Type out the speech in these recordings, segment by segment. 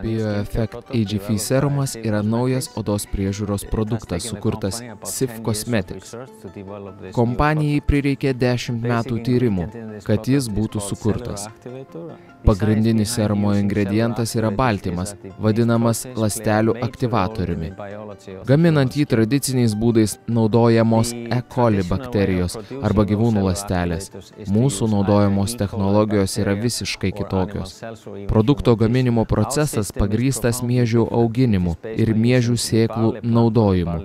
BioEffect AGF serumas yra naujas odos priežiūros produktas, sukurtas Sif Cosmetics. Kompanijai prireikė 10 metų tyrimų, kad jis būtų sukurtas. Pagrindinis serumo ingredientas yra baltymas, vadinamas ląstelių aktyvatoriumi. Gaminant jį tradiciniais būdais naudojamos E. coli bakterijos arba gyvūnų ląstelės. Mūsų naudojamos technologijos yra visiškai kitokios. Produkto gaminimo procesas pagrįstas miežių auginimu ir miežių sėklų naudojimu.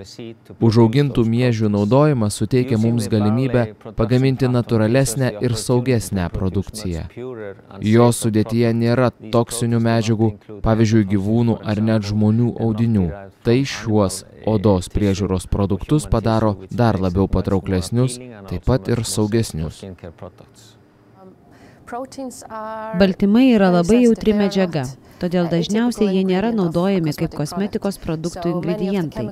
Užaugintų miežių naudojimas suteikia mums galimybę pagaminti natūralesnę ir saugesnę produkciją. Jos sudėtyje nėra toksinių medžiagų, pavyzdžiui, gyvūnų ar net žmonių audinių. Tai šiuos odos priežiūros produktus padaro dar labiau patrauklesnius, taip pat ir saugesnius. Baltymai yra labai jautri medžiaga, todėl dažniausiai jie nėra naudojami kaip kosmetikos produktų ingredientai.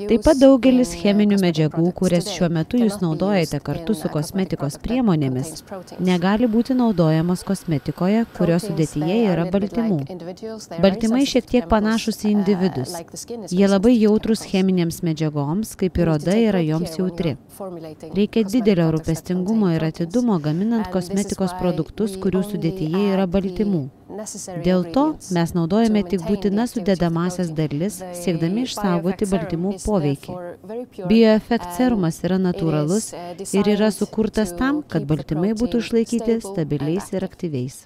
Taip pat daugelis cheminių medžiagų, kurias šiuo metu jūs naudojate kartu su kosmetikos priemonėmis, negali būti naudojamos kosmetikoje, kurios sudėtyje yra baltymų. Baltymai šiek tiek panašus į individus. Jie labai jautrus cheminėms medžiagoms, kaip ir oda yra joms jautri. Reikia didelio rūpestingumo ir atidumo gaminant kosmetikos produktus, kurių sudėtyje yra baltymų. Dėl to mes naudojame tik būtinas sudedamąsias dalis, siekdami išsaugoti baltymų poveikį. BioEffect serumas yra natūralus ir yra sukurtas tam, kad baltymai būtų išlaikyti stabiliais ir aktyviais.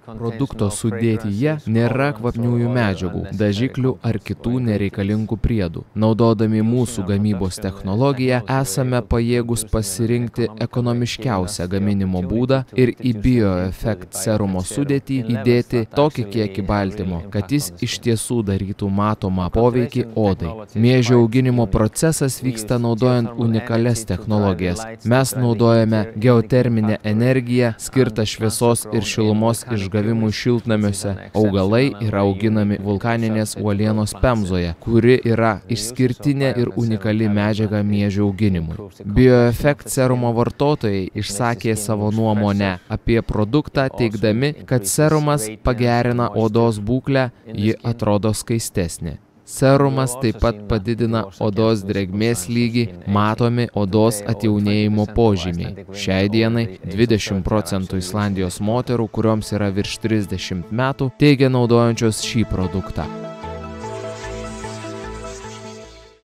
Produkto sudėtyje nėra kvapniųjų medžiagų, dažiklių ar kitų nereikalingų priedų. Naudodami mūsų gamybos technologiją, esame pajėgus pasirinkti ekonomiškiausią gaminimo būdą ir į BioEffect serumo sudėtį įdėti tokį kiekį baltymo, kad jis iš tiesų darytų matomą poveikį odai. Miežių auginimo procesas vyksta naudojant unikalias technologijas. Mes naudojame geoterminę energiją, skirtą šviesos ir šilumos išgavimų šiltnamiuose. Augalai yra auginami vulkaninės uolienos pemzoje, kuri yra išskirtinė ir unikali medžiaga miežių auginimui. BioEffect serumo vartotojai išsakė savo nuomonę apie produktą, teigdami, kad serumas pagerina odos būklę, ji atrodo skaistesnė. Serumas taip pat padidina odos drėgmės lygį, matomi odos atjaunėjimo požymiai. Šiai dienai 20% Islandijos moterų, kurioms yra virš 30 metų, teigia naudojančios šį produktą.